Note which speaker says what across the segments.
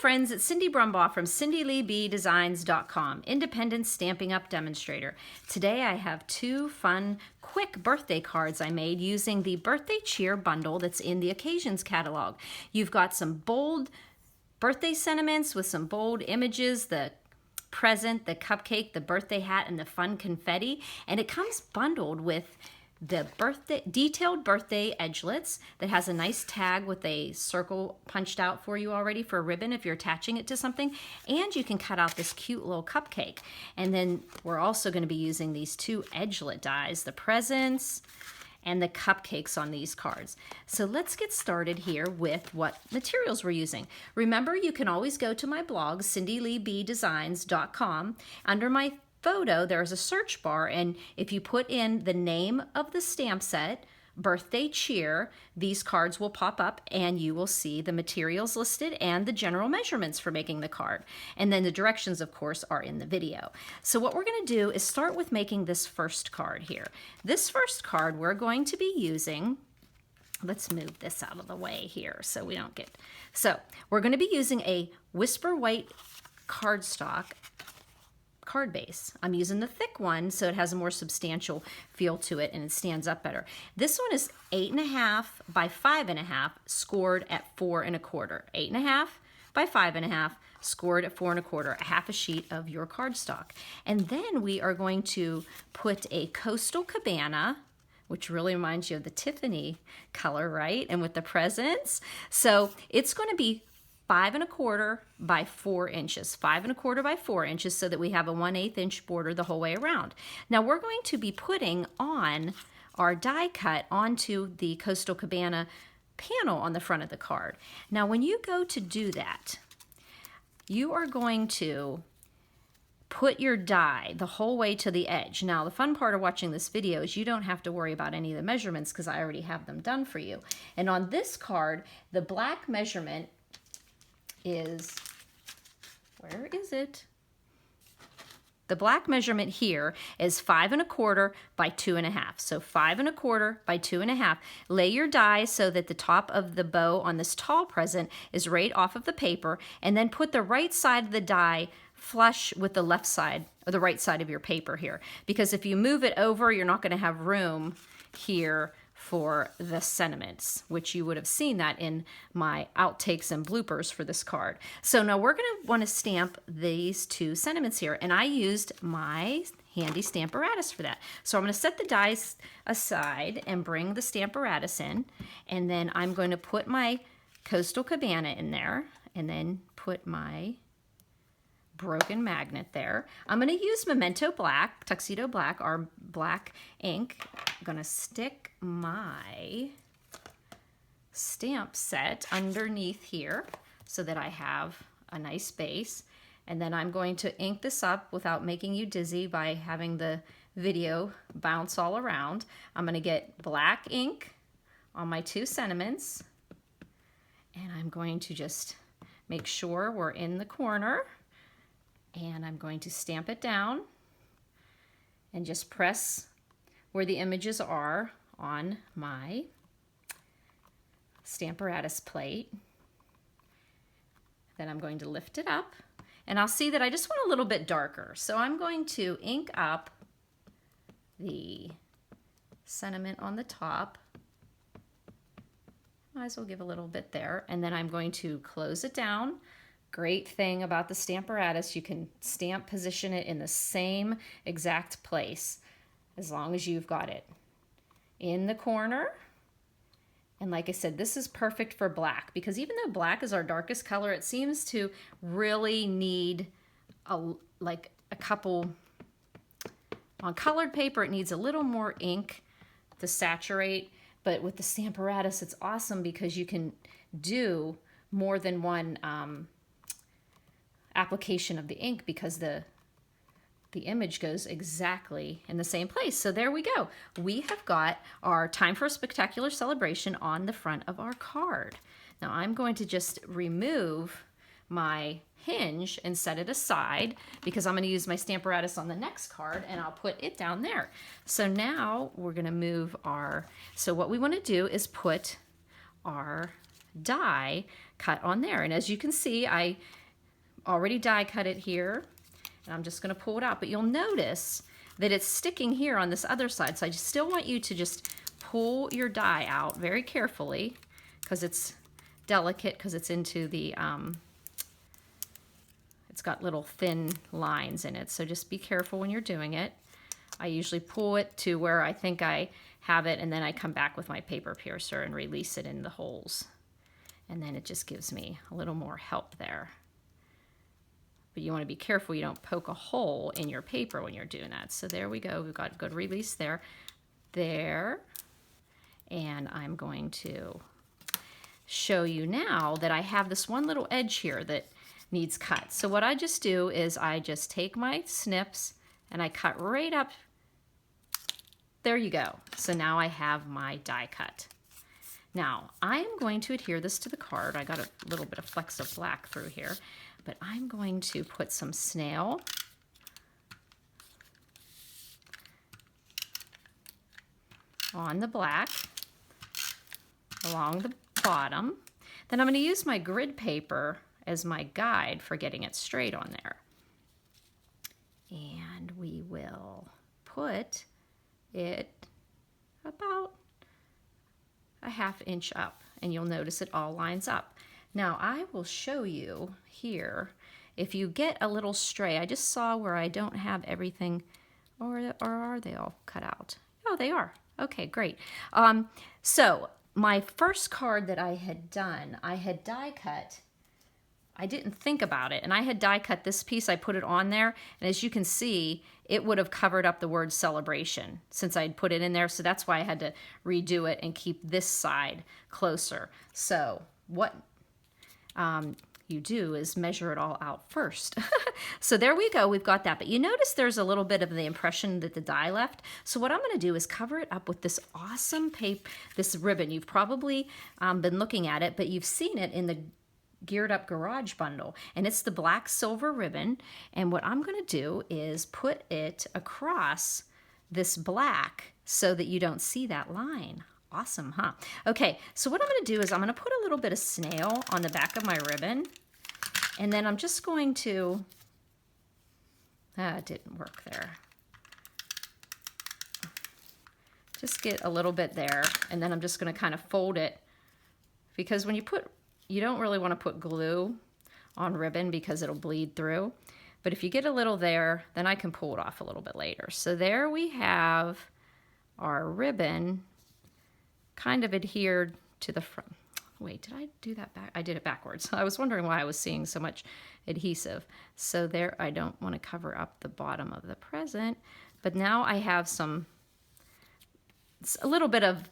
Speaker 1: friends, it's Cindy Brumbaugh from CindyLeeBDesigns.com, Independent Stampin' Up! Demonstrator. Today I have two fun, quick birthday cards I made using the Birthday Cheer bundle that's in the Occasions catalog. You've got some bold birthday sentiments with some bold images, the present, the cupcake, the birthday hat, and the fun confetti, and it comes bundled with the detailed birthday edgelets that has a nice tag with a circle punched out for you already for a ribbon if you're attaching it to something, and you can cut out this cute little cupcake. And then we're also going to be using these two edgelet dies, the presents and the cupcakes on these cards. So let's get started here with what materials we're using. Remember, you can always go to my blog, CindyLeeBDesigns.com. Under my photo, there's a search bar, and if you put in the name of the stamp set, Birthday Cheer, these cards will pop up and you will see the materials listed and the general measurements for making the card. And then the directions, of course, are in the video. So what we're going to do is start with making this first card here. This first card we're going to be using, let's move this out of the way here so we don't get, so we're going to be using a Whisper White cardstock card base. I'm using the thick one so it has a more substantial feel to it and it stands up better. This one is 8.5 by 5.5, scored at 4 1/4. 8.5 by 5.5, scored at 4 1/4, a half a sheet of your cardstock. And then we are going to put a Coastal Cabana, which really reminds you of the Tiffany color, right? And with the presents. So it's going to be 5 1/4 by 4 inches, 5 1/4 by 4 inches, so that we have a 1/8 inch border the whole way around. Now we're going to be putting on our die cut onto the Coastal Cabana panel on the front of the card. Now when you go to do that, you are going to put your die the whole way to the edge. Now the fun part of watching this video is you don't have to worry about any of the measurements because I already have them done for you. And on this card, the black measurement is, where is it? The black measurement here is 5 1/4 by 2.5. So 5 1/4 by 2.5. Lay your die so that the top of the bow on this tall present is right off of the paper, and then put the right side of the die flush with the left side or the right side of your paper here. Because if you move it over, you're not going to have room here for the sentiments, which you would have seen that in my outtakes and bloopers for this card. So now we're going to want to stamp these two sentiments here, and I used my handy Stamparatus for that. So I'm going to set the dies aside and bring the Stamparatus in, and then I'm going to put my Coastal Cabana in there, and then put my broken magnet there. I'm going to use Memento Black, Tuxedo Black, our black ink. I'm going to stick my stamp set underneath here so that I have a nice base. And then I'm going to ink this up without making you dizzy by having the video bounce all around. I'm going to get black ink on my two sentiments, and I'm going to just make sure we're in the corner. And I'm going to stamp it down and just press where the images are on my Stamparatus plate. Then I'm going to lift it up, and I'll see that I just want a little bit darker. So I'm going to ink up the sentiment on the top. Might as well give a little bit there, and then I'm going to close it down. Great thing about the Stamparatus, you can stamp position it in the same exact place as long as you've got it in the corner. And like I said, this is perfect for black because even though black is our darkest color, it seems to really need a couple, on colored paper it needs a little more ink to saturate, but with the Stamparatus it's awesome because you can do more than one application of the ink because the image goes exactly in the same place. So there we go. We have got our Time for a Spectacular Celebration on the front of our card. Now I'm going to just remove my hinge and set it aside because I'm going to use my Stamparatus on the next card and I'll put it down there. So now we're going to move our, so what we want to do is put our die cut on there. And as you can see, I already die cut it here, and I'm just going to pull it out. But you'll notice that it's sticking here on this other side. So I just still want you to just pull your die out very carefully, because it's delicate, because it's into the, it's got little thin lines in it. So just be careful when you're doing it. I usually pull it to where I think I have it, and then I come back with my paper piercer and release it in the holes. And then it just gives me a little more help there. But you want to be careful you don't poke a hole in your paper when you're doing that. So there we go. We've got good release there. There. And I'm going to show you now that I have this one little edge here that needs cut. So what I just do is I just take my snips and I cut right up. There you go. So now I have my die cut. Now I'm going to adhere this to the card. I got a little bit of flecks of black through here, but I'm going to put some snail on the black along the bottom. Then I'm going to use my grid paper as my guide for getting it straight on there. And we will put it about a ½ inch up, and you'll notice it all lines up. Now I will show you here, if you get a little stray, I just saw where I don't have everything, or are they all cut out? Oh, they are. Okay, great. So my first card that I had done, I had die cut. I didn't think about it, and I had die cut this piece. I put it on there, and as you can see, it would have covered up the word celebration since I'd put it in there. So that's why I had to redo it and keep this side closer. So what you do is measure it all out first. So there we go, we've got that. But you notice there's a little bit of the impression that the die left. So what I'm going to do is cover it up with this awesome paper, this ribbon. You've probably been looking at it, but you've seen it in the Geared Up Garage bundle, and it's the black silver ribbon. And what I'm going to do is put it across this black so that you don't see that line. Awesome, huh? Okay, so what I'm going to do is I'm going to put a little bit of snail on the back of my ribbon, and then I'm just going to, it didn't work there. Just get a little bit there, and then I'm just going to kind of fold it, because when you don't really want to put glue on ribbon because it'll bleed through. But if you get a little there, then I can pull it off a little bit later. So there we have our ribbon kind of adhered to the front. Wait, did I do that back? I did it backwards. I was wondering why I was seeing so much adhesive. So there, I don't want to cover up the bottom of the present, but now I have a little bit of,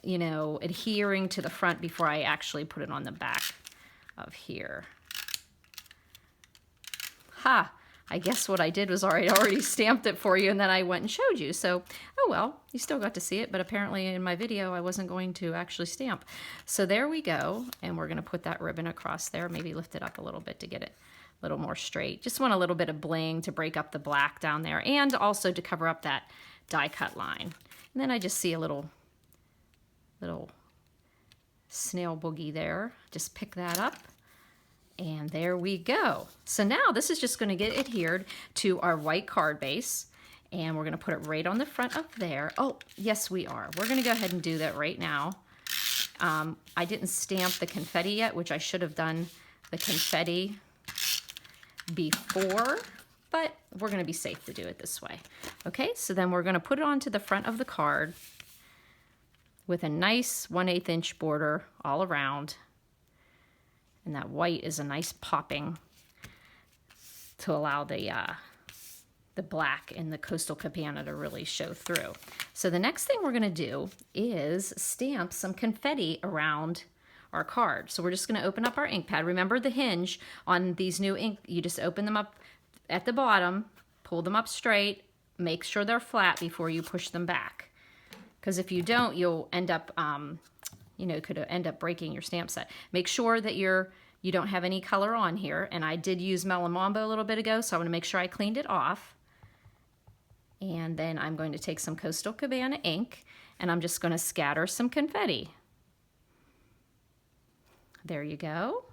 Speaker 1: you know, adhering to the front before I actually put it on the back of here. Ha! I guess what I did was already stamped it for you, and then I went and showed you. So, oh well, you still got to see it, but apparently in my video I wasn't going to actually stamp. So there we go, and we're going to put that ribbon across there, maybe lift it up a little bit to get it a little more straight. Just want a little bit of bling to break up the black down there, and also to cover up that die cut line. And then I just see a little snail boogie there. Just pick that up, and there we go. So now this is just going to get adhered to our white card base, and we're going to put it right on the front of there. Oh, yes, we are. We're going to go ahead and do that right now. I didn't stamp the confetti yet, which I should have done the confetti before, but we're going to be safe to do it this way. Okay, so then we're going to put it onto the front of the card with a nice 1/8 inch border all around. And that white is a nice popping to allow the black in the Coastal Cabana to really show through. So the next thing we're going to do is stamp some confetti around our card. So we're just going to open up our ink pad. Remember the hinge on these new ink, you just open them up at the bottom, pull them up straight, make sure they're flat before you push them back. Because if you don't, you'll end up, could end up breaking your stamp set. Make sure that you don't have any color on here. And I did use Melon Mambo a little bit ago, so I want to make sure I cleaned it off. And then I'm going to take some Coastal Cabana ink, and I'm just going to scatter some confetti. There you go.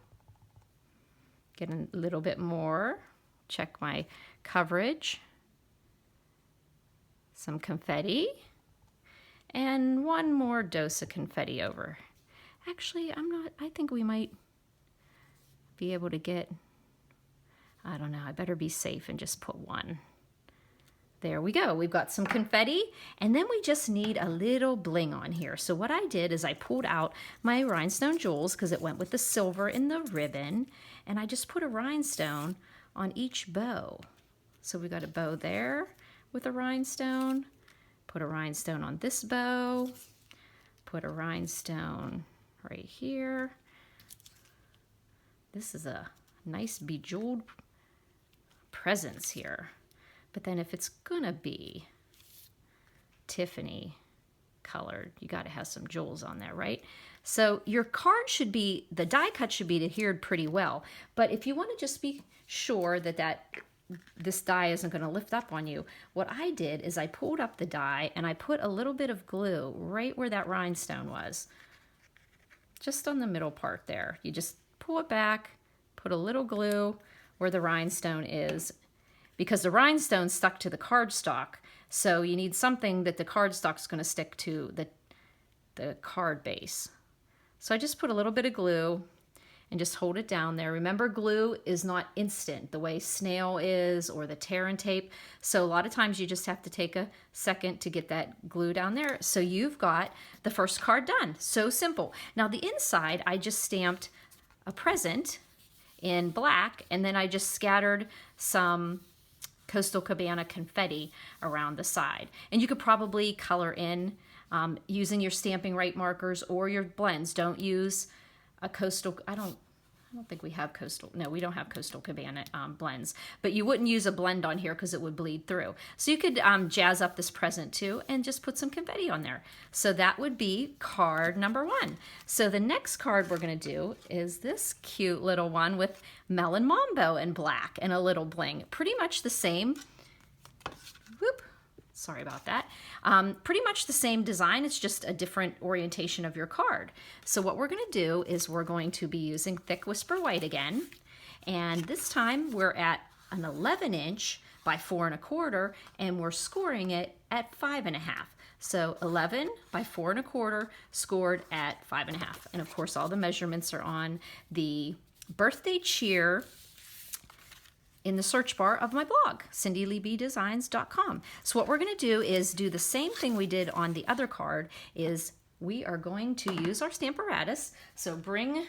Speaker 1: Get a little bit more. Check my coverage. Some confetti. And one more dose of confetti over. Actually, I think we might be able to get, I don't know, I better be safe and just put one. There we go. We've got some confetti, and then we just need a little bling on here. So what I did is I pulled out my rhinestone jewels because it went with the silver in the ribbon, and I just put a rhinestone on each bow. So we got a bow there with a rhinestone, put a rhinestone on this bow, put a rhinestone right here. This is a nice bejeweled presence here. But then if it's gonna be Tiffany colored, you gotta have some jewels on there, right? So your card should be, the die cut should be adhered pretty well. But if you wanna just be sure that this die isn't gonna lift up on you, what I did is I pulled up the die and I put a little bit of glue right where that rhinestone was. Just on the middle part there. You just pull it back, put a little glue where the rhinestone is, because the rhinestone stuck to the cardstock, so you need something that the cardstock's going to stick to the card base. So I just put a little bit of glue and just hold it down there. Remember, glue is not instant the way snail is or the tear and tape. So a lot of times you just have to take a second to get that glue down there. So you've got the first card done. So simple. Now the inside, I just stamped a present in black, and then I just scattered some Coastal Cabana confetti around the side. And you could probably color in using your Stampin' Right markers or your blends. Don't use a Coastal, I don't think we have Coastal, no, we don't have Coastal Cabana blends, but you wouldn't use a blend on here because it would bleed through. So you could jazz up this present too and just put some confetti on there. So that would be card number 1. So the next card we're gonna do is this cute little one with Melon Mambo in black and a little bling. Pretty much the same, whoop, sorry about that. Pretty much the same design, it's just a different orientation of your card. So what we're gonna do is we're going to be using Thick Whisper White again. And this time we're at an 11" by 4 1/4, and we're scoring it at 5 1/2. So 11 by 4 1/4 scored at 5 1/2. And of course all the measurements are on the birthday cheer in the search bar of my blog, cindyleebedesigns.com. So what we're going to do is do the same thing we did on the other card, is we are going to use our Stamparatus. So bring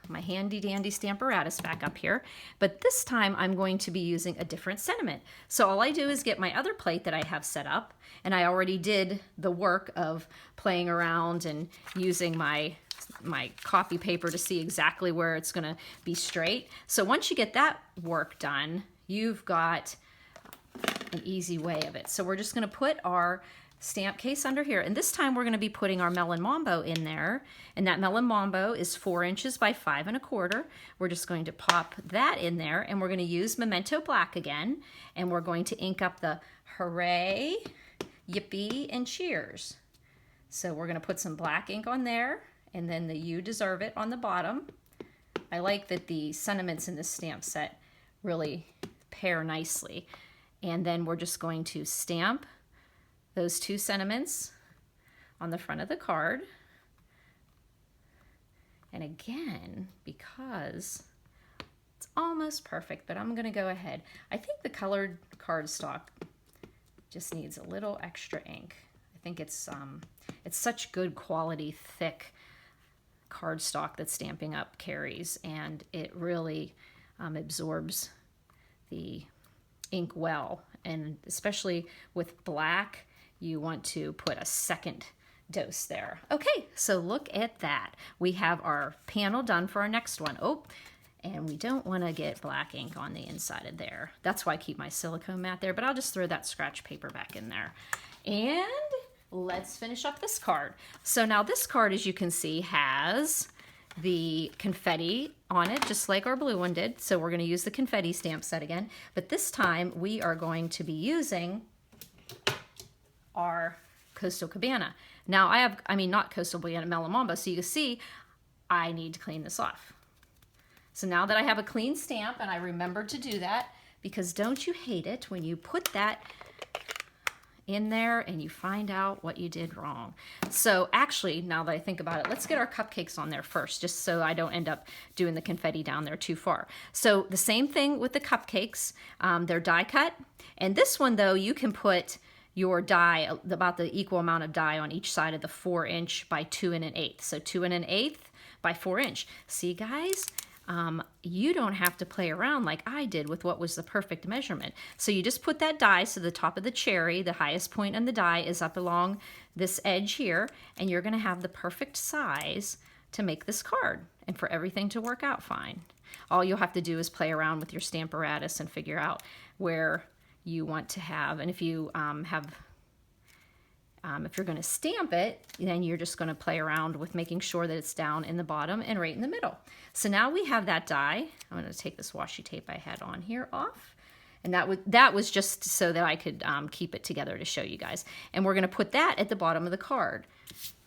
Speaker 1: my handy dandy Stamparatus back up here, but this time I'm going to be using a different sentiment. So all I do is get my other plate that I have set up, and I already did the work of playing around and using my copy paper to see exactly where it's going to be straight. So once you get that work done, you've got an easy way of it. So we're just going to put our stamp case under here, and this time we're going to be putting our Melon Mambo in there, and that Melon Mambo is 4" by 5 1/4. We're just going to pop that in there, and we're going to use Memento Black again, and we're going to ink up the hooray, yippee, and cheers. So we're going to put some black ink on there, and then the You Deserve It on the bottom. I like that the sentiments in this stamp set really pair nicely. And then we're just going to stamp those 2 sentiments on the front of the card. And again, because it's almost perfect, but I'm gonna go ahead. I think the colored cardstock just needs a little extra ink. I think it's such good quality, thick cardstock that Stampin' Up carries, and it really absorbs the ink well. And especially with black, you want to put a second dose there. Okay, so look at that. We have our panel done for our next one. Oh, and we don't want to get black ink on the inside of there. That's why I keep my silicone mat there, but I'll just throw that scratch paper back in there. And let's finish up this card. So now this card, as you can see, has the confetti on it, just like our blue one did. So we're going to use the confetti stamp set again, but this time we are going to be using our Coastal Cabana. Now not Coastal Cabana, Melon Mambo. So you can see I need to clean this off. So now that I have a clean stamp, and I remembered to do that, because don't you hate it when you put that in there and you find out what you did wrong. So actually, now that I think about it, let's get our cupcakes on there first, just so I don't end up doing the confetti down there too far. So the same thing with the cupcakes. They're die cut. And this one, though, you can put your die, about the equal amount of die on each side of the 4" by 2 1/8. So 2 1/8 by 4". See, guys? You don't have to play around like I did with what was the perfect measurement. So you just put that die, so the top of the cherry, the highest point on the die is up along this edge here, and you're going to have the perfect size to make this card and for everything to work out fine. All you'll have to do is play around with your Stamparatus and figure out where you want to have, and if you if you're going to stamp it, then you're just going to play around with making sure that it's down in the bottom and right in the middle. So now we have that die. I'm going to take this washi tape I had on here off. And that was just so that I could keep it together to show you guys. And we're going to put that at the bottom of the card.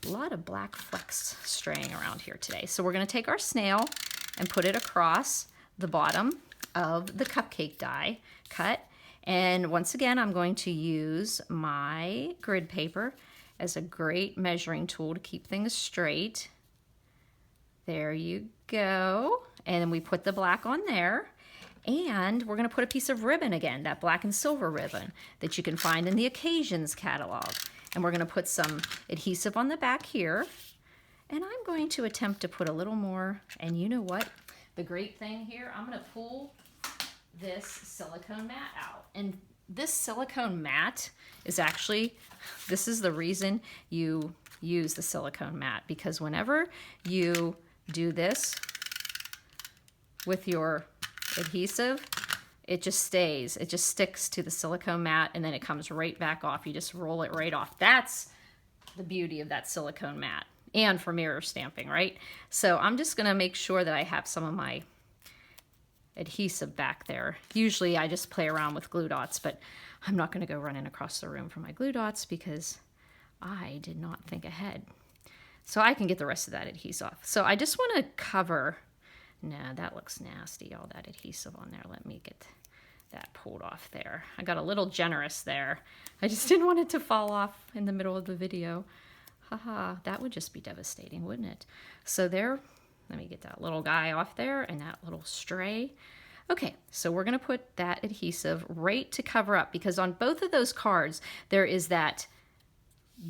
Speaker 1: A lot of black flecks straying around here today. So we're going to take our snail and put it across the bottom of the cupcake die cut. And once again, I'm going to use my grid paper as a great measuring tool to keep things straight. There you go. And then we put the black on there. And we're going to put a piece of ribbon again, that black and silver ribbon that you can find in the Occasions catalog. And we're going to put some adhesive on the back here. And I'm going to attempt to put a little more. And you know what? The great thing here, I'm going to pull this silicone mat out. And this silicone mat is actually, this is the reason you use the silicone mat, because whenever you do this with your adhesive, it just stays, it just sticks to the silicone mat, and then it comes right back off. You just roll it right off. That's the beauty of that silicone mat, and for mirror stamping, right? So I'm just gonna make sure that I have some of my adhesive back there. Usually I just play around with glue dots, but I'm not going to go running across the room for my glue dots because I did not think ahead. So I can get the rest of that adhesive off. So I just want to cover, no, that looks nasty, all that adhesive on there. Let me get that pulled off there. I got a little generous there. I just didn't want it to fall off in the middle of the video. Haha, that would just be devastating, wouldn't it? So there, let me get that little guy off there and that little stray. Okay, so we're gonna put that adhesive right to cover up, because on both of those cards, there is that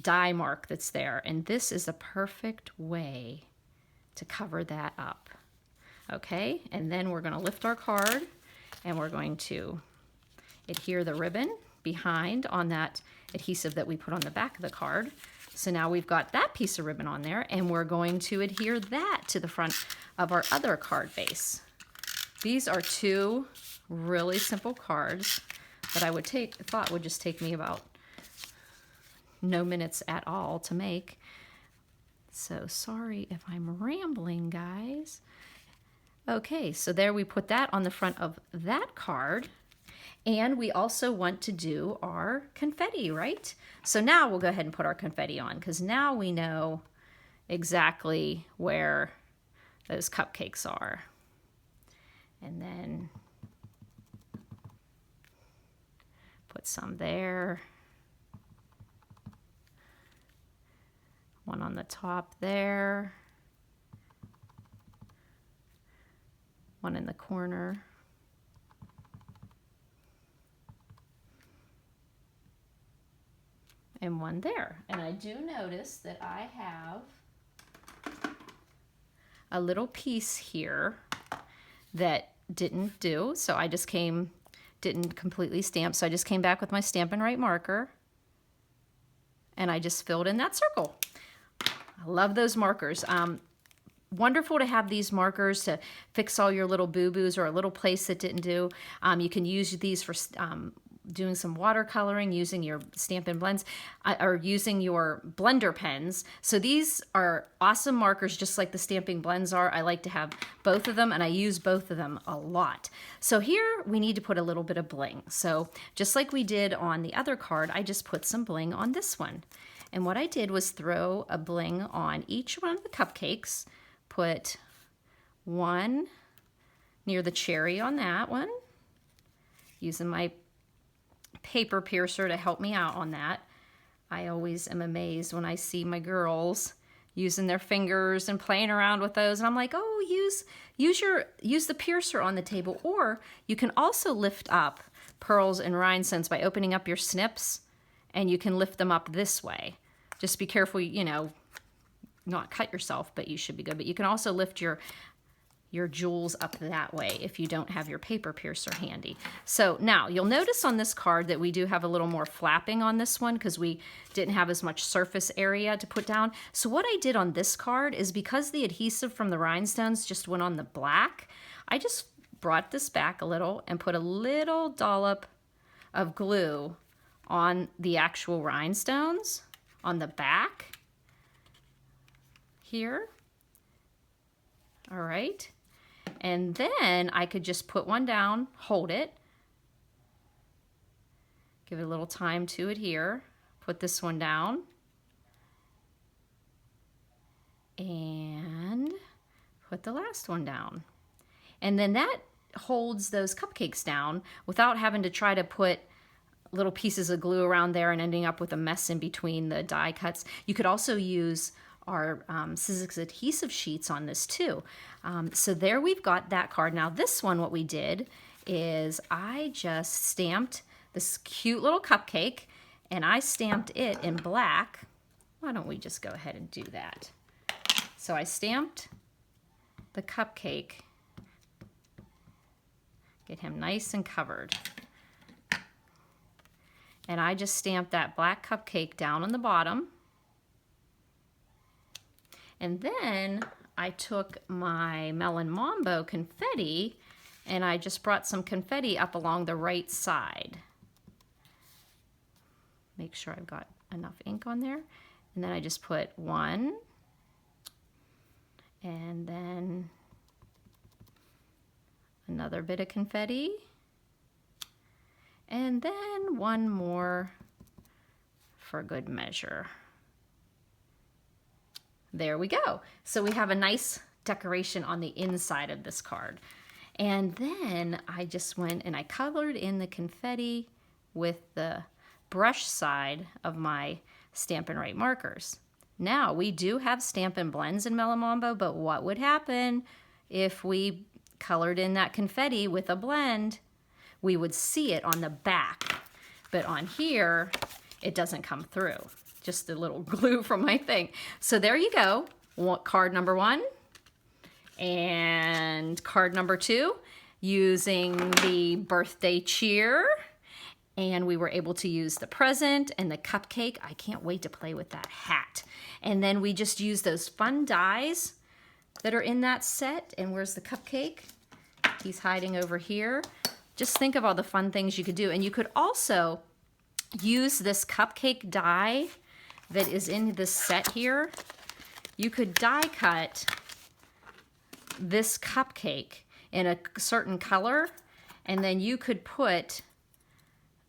Speaker 1: die mark that's there, and this is a perfect way to cover that up. Okay, and then we're gonna lift our card and we're going to adhere the ribbon behind on that adhesive that we put on the back of the card. So now we've got that piece of ribbon on there, and we're going to adhere that to the front of our other card base. These are two really simple cards that I thought would just take me about no minutes at all to make. So sorry if I'm rambling, guys. Okay, so there we put that on the front of that card. And we also want to do our confetti, right? So now we'll go ahead and put our confetti on, because now we know exactly where those cupcakes are. And then put some there. One on the top there. One in the corner. And one there. And I do notice that I have a little piece here that didn't do, so I just didn't completely stamp, so I just came back with my Stampin' Right marker and I just filled in that circle. I love those markers. Wonderful to have these markers to fix all your little boo-boos or a little place that didn't do. You can use these for doing some watercoloring, using your Stampin' blends, or using your blender pens. So these are awesome markers, just like the stamping blends are. I like to have both of them, and I use both of them a lot. So here we need to put a little bit of bling. So just like we did on the other card, I just put some bling on this one. And what I did was throw a bling on each one of the cupcakes, put one near the cherry on that one, using my paper piercer to help me out on that. I always am amazed when I see my girls using their fingers and playing around with those, and I'm like, oh, use the piercer on the table. Or you can also lift up pearls and rhinestones by opening up your snips, and you can lift them up this way. Just be careful, you know, not cut yourself, but you should be good. But you can also lift your jewels up that way if you don't have your paper piercer handy. So now you'll notice on this card that we do have a little more flapping on this one because we didn't have as much surface area to put down. So what I did on this card is, because the adhesive from the rhinestones just went on the black, I just brought this back a little and put a little dollop of glue on the actual rhinestones on the back here. All right. And then I could just put one down, hold it, give it a little time to adhere, put this one down, and put the last one down. And then that holds those cupcakes down without having to try to put little pieces of glue around there and ending up with a mess in between the die cuts. You could also use our Sizzix adhesive sheets on this too. So there we've got that card. Now this one, what we did is I just stamped this cute little cupcake, and I stamped it in black. Why don't we just go ahead and do that? So I stamped the cupcake, get him nice and covered. And I just stamped that black cupcake down on the bottom. And then I took my Melon Mambo confetti and I just brought some confetti up along the right side. Make sure I've got enough ink on there. And then I just put one, and then another bit of confetti, and then one more for good measure. There we go. So we have a nice decoration on the inside of this card. And then I just went and I colored in the confetti with the brush side of my Stampin' Right markers. Now, we do have Stampin' Blends in Melon Mambo, but what would happen if we colored in that confetti with a blend? We would see it on the back, but on here, it doesn't come through. Just a little glue from my thing. So there you go. Card number one and card number two, using the birthday cheer. And we were able to use the present and the cupcake. I can't wait to play with that hat. And then we just use those fun dies that are in that set. And where's the cupcake? He's hiding over here. Just think of all the fun things you could do. And you could also use this cupcake die that is in this set here. You could die cut this cupcake in a certain color, and then you could put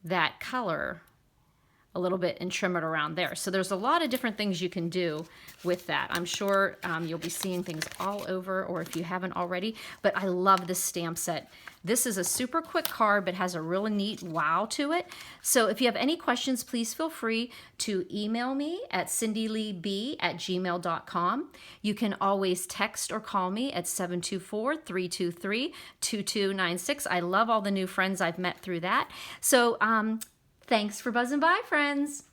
Speaker 1: that color a little bit and trim it around there. So there's a lot of different things you can do with that. I'm sure you'll be seeing things all over, or if you haven't already, but I love this stamp set. This is a super quick card, but has a really neat wow to it. So if you have any questions, please feel free to email me at cindyleeb@gmail.com. You can always text or call me at 724-323-2296. I love all the new friends I've met through that. So thanks for buzzing by, friends.